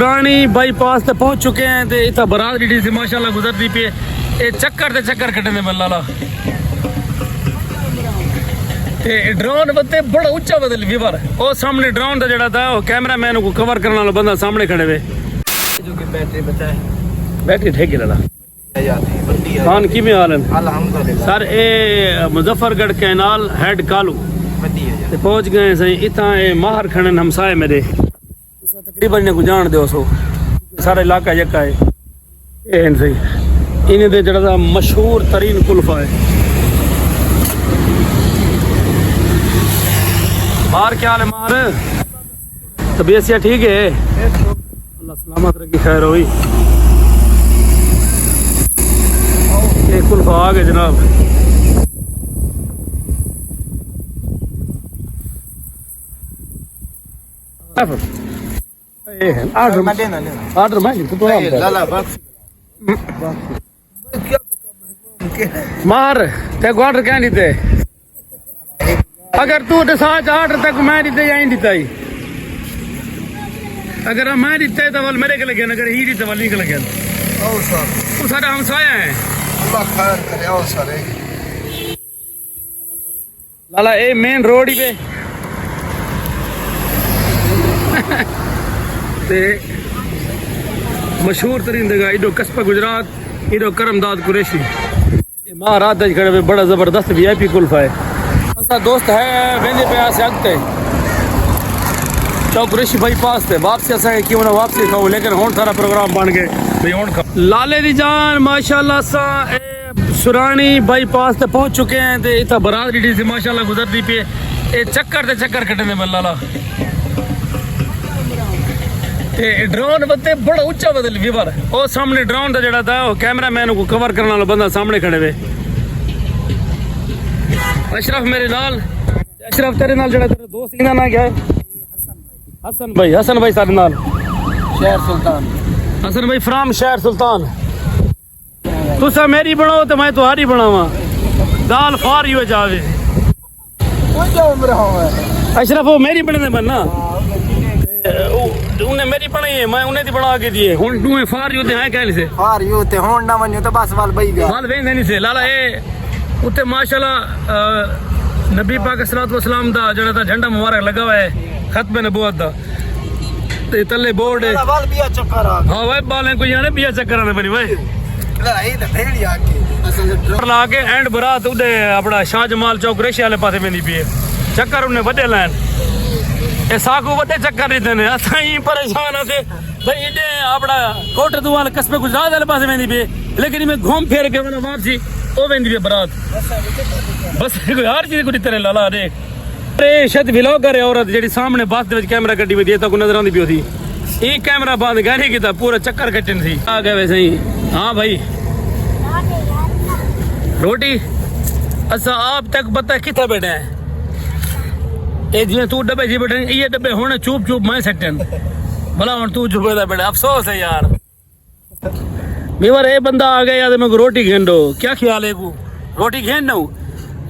पुरानी बाईपास ते पहुंच चुके हैं ते इतना बारात डी से माशाल्लाह गुजरती पे ये चक्कर कटने में लाला ते ड्रोन बत्ते बड़ा ऊंचा बदल व्यूवर ओ सामने ड्रोन दा जड़ा था वो कैमरामैन को कवर करने वाला बंदा सामने खड़े हुए जो कि बैटरी बचाए बैटरी ठेके लाला खान की में हाल है अल्हम्दुलिल्लाह सर ए मुजफ्फरगढ़ कैनाल हेड कालू ते पहुंच गए सही इतना ए माहर खड़न हमसाए मेरे तकरीबन ने को जान दो सो सारा इलाका यका है ए सही इन्हें दे जड़ा मशहूर तरीन कुल्फा है मार क्या हाल है मार तबीयत से ठीक है अल्लाह सलामत रखी खैर हुई एक कुल्फा आ गए जनाब आर्डर मार ते ऑर्डर क्या नहीं थे अगर तू साथ आर्डर तक मैं दीते या दीता ही अगर मैं दीते तो वल मेरे के लगे अगर ही दीते वल नहीं के लगे तू सारा हमसाया है लाला ए मेन रोड ही पे ते मशहूर तरीन जगह इडो कस्बा गुजरात इडो करमदाद कुरैशी महाराज खड़े पे बड़ा जबरदस्त वीआईपी कुल्फा है असा दोस्त है वेंदे पे से अगते चौक कुरैशी बाईपास थे वापसी असा क्यों ना वापसी खाओ लेकिन हुन सारा प्रोग्राम बन गए भाई हुन खा लाले दी जान माशाल्लाह सा सुरानी बाईपास ते पहुंच चुके हैं ते इतना बारात डी से माशाल्लाह गुजरती पे ये चक्कर कटने में लाला ड्रोन बत्ते बड़ा ऊंचा बदल व्यूवर ओ सामने ड्रोन दा जड़ा था वो कैमरामैन को कवर करने वाला बंदा सामने खड़े हुए अशरफ मेरे नाल अशरफ तेरे नाल जड़ा तेरा दोस्त इना ना क्या है हसन भाई सारे नाल शहर सुल्तान हसन भाई फ्राम शहर सुल्तान तुसा मेरी बनाओ तो मैं तुम्हारी बनावा दाल फार ही हो जावे अशरफ वो मेरी बने बनना उन्हें मेरी बनाई है मैं उन्हें दी बना के दिए हुन तू फार यूते है कहले से फार यूते हुन ना वन्यो तो बस वाल बई गया वाल वेंदे नहीं से लाला ए उते माशाल्लाह नबी पाक सल्लल्लाहु अलैहि वसल्लम दा जड़ा ता झंडा मुबारक लगा हुआ है खत्म नबूवत दा ते तले बोर्ड है वाल बिया चक्कर आ हां भाई बाले को याने बिया चक्कर आने बनी भाई लड़ाई ते फेड़ी आके असल ड्रोन ला के एंड बरात उडे अपना शाहजमाल चौक रेशे वाले पासे वेंदी पी चक्कर उन्हें बड़े लाइन ए साकू बड़े चक्कर नहीं देने असा ही परेशान आते भाई इडे अपना कोट दुआल कस्बे गुजरात वाले पासे वेंदी पे लेकिन मैं घूम फिर के वाला वापसी ओ वेंदी पे बारात बस कोई हर चीज को दिते लाला देख अरे शत व्लॉगर है औरत जेडी सामने बस दे कैमरा कड्डी वे तक नजर आंदी पियो थी ई कैमरा बंद गाड़ी कीता पूरा चक्कर कटन थी आ गए वैसे ही हां भाई रोटी असा आप तक पता किथे बैठे हैं ए जिवें तू डब्बे जी बैठे ये डब्बे हुन चुप मैं सटन भला हुन तू चुप बैठा बैठा अफसोस है यार मेवर ए बंदा आ गया यार मैं रोटी खेंडो क्या ख्याल है को रोटी खेन दो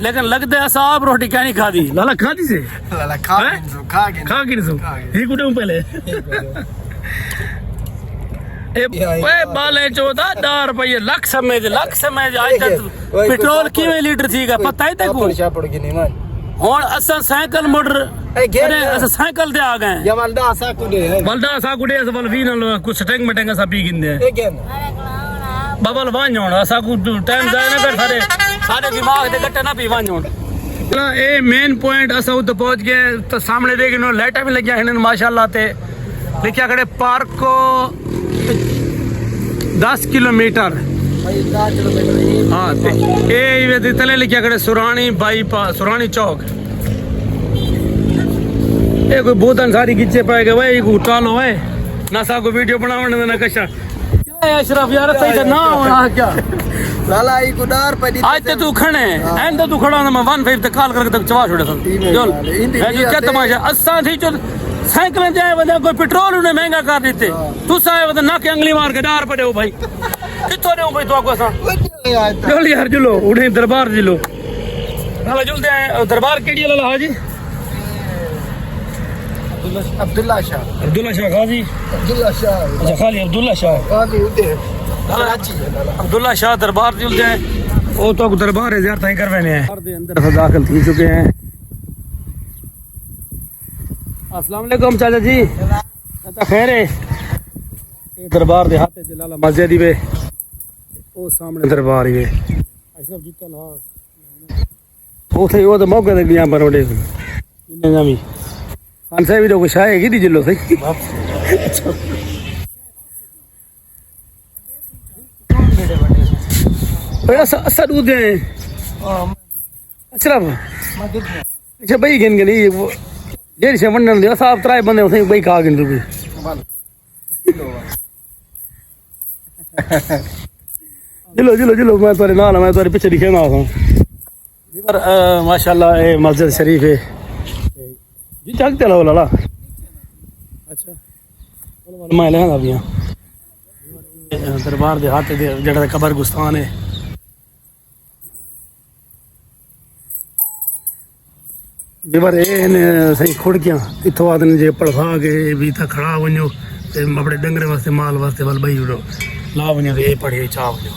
लेकिन लगता है साहब रोटी क्या नहीं खादी लाला खादी से लाला खा के ही कुटे पहले ए बाले 14 लाख समय आज तक पेट्रोल किवें लीटर थी पता है तक पड़ गई नहीं मान हुन असा साइकिल मोटर अरे असा साइकिल ते आ गए या मलदा साकुडे अस बल वी न कुछ टैंक में टैंक सा पी गिंदे बबल वांजोण असा को टाइम जाए ना कर सारे दिमाग दे गट्टे ना पी वांजोण ए मेन पॉइंट असा उत पहुंच गए तो सामने देख नो लाइटा भी लगिया हन माशाल्लाह ते लिखिया खड़े पार्क को 10 किलोमीटर हाँ ए तले लिखिया खड़े सुरानी बाईपास सुरानी चौक ए कोई बोतन सारी खींचे पाएगा भाई को टालो है ना सा को वीडियो बनावने ना कशा क्या है अशरफ यार सही ना होना क्या लाला ई को डर पड़ी आज ते तू खणे एंड तो तू खड़ा ना मैं 15 तक कॉल करके तक चवा छोड़े सन चल ए क्या तमाशा असा थी जो साइकिल जाए वदा कोई पेट्रोल उन्हें महंगा कर देते तू साए वदा ना के अंगली मार के डर पड़े हो भाई कितो ने भाई तो को सा चल यार जुलो उन्हें दरबार जिलो लाला जुलते हैं दरबार केड़ी लाला हाजी अब्दुल्ला शाह अब्दुल्ला शाह गाजी अब्दुल्ला शाह अच्छा खाली अब्दुल्ला शाह गाजी उदे कराची है लाला अब्दुल्ला शाह दरबार जुलते हैं वो तो दरबार है ज़ियारत करवाने हैं दरबार के अंदर से दाखिल थी चुके हैं। अस्सलाम वालेकुम चाचा जी चाचा खैर है ये दरबार दे हाथ च लाला मस्जिद ही वे वो सामने दरबार ही वे अशरफ जितल हां उथे वो तो मौके ते गया पर वडे इन्ने जामी खान साहब तो कुछ आएगी दी जिलो सही बड़ा असर उदे अशरफ अच्छा भाई गिन गनी वो जेर से वंडन दे साहब त्राय बंदे उथे भाई खा गिन रुपए जिलो जिलो जिलो मैं तोरे नाल मैं तोरे पीछे दिखे ना हूं पर माशाल्लाह ये मस्जिद शरीफ है जी जागते लो लाला अच्छा मैं लेना अभी दरबार दे हाथ दे जेड़ा कबर गुस्तान है बेबर ने सही खुड़कियां इथों आदमी जे पड़वा के भी था खड़ा वणो ते अपने डंगरे वास्ते माल वास्ते वल बई उड़ो ला वणो ते पढ़े चा वणो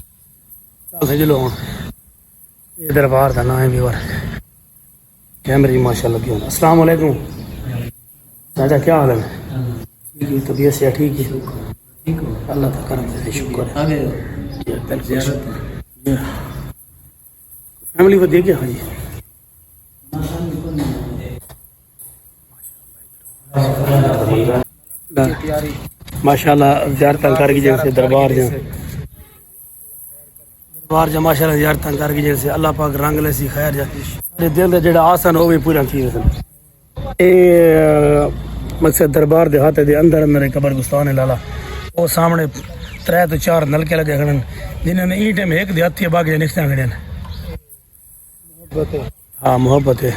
चल चलो हुन ये दरबार का नाम है बेबर कैमरे माशाल्लाह लगे होना। अस्सलाम वालेकुम चाचा क्या हाल है ठीक है तबीयत से ठीक है ठीक हो अल्लाह का करम से शुक्र है फैमिली को देखिए हाँ जी माशाल्लाह ज़ियारत कर की जैसे दरबार जा माशाल्लाह ज़ियारत कर की जैसे अल्लाह पाक रंग ले सी खैर जा दिल का जेड़ा आसन हो भी पूरा थी ये मकसद दरबार दे हाथ दे अंदर अंदर कबर गुस्तान है लाला वो सामने 3 तो 4 नलके लगे खड़न जिन्होंने ई टाइम एक दे हथी बाकी निकता खड़े हाँ मोहब्बत है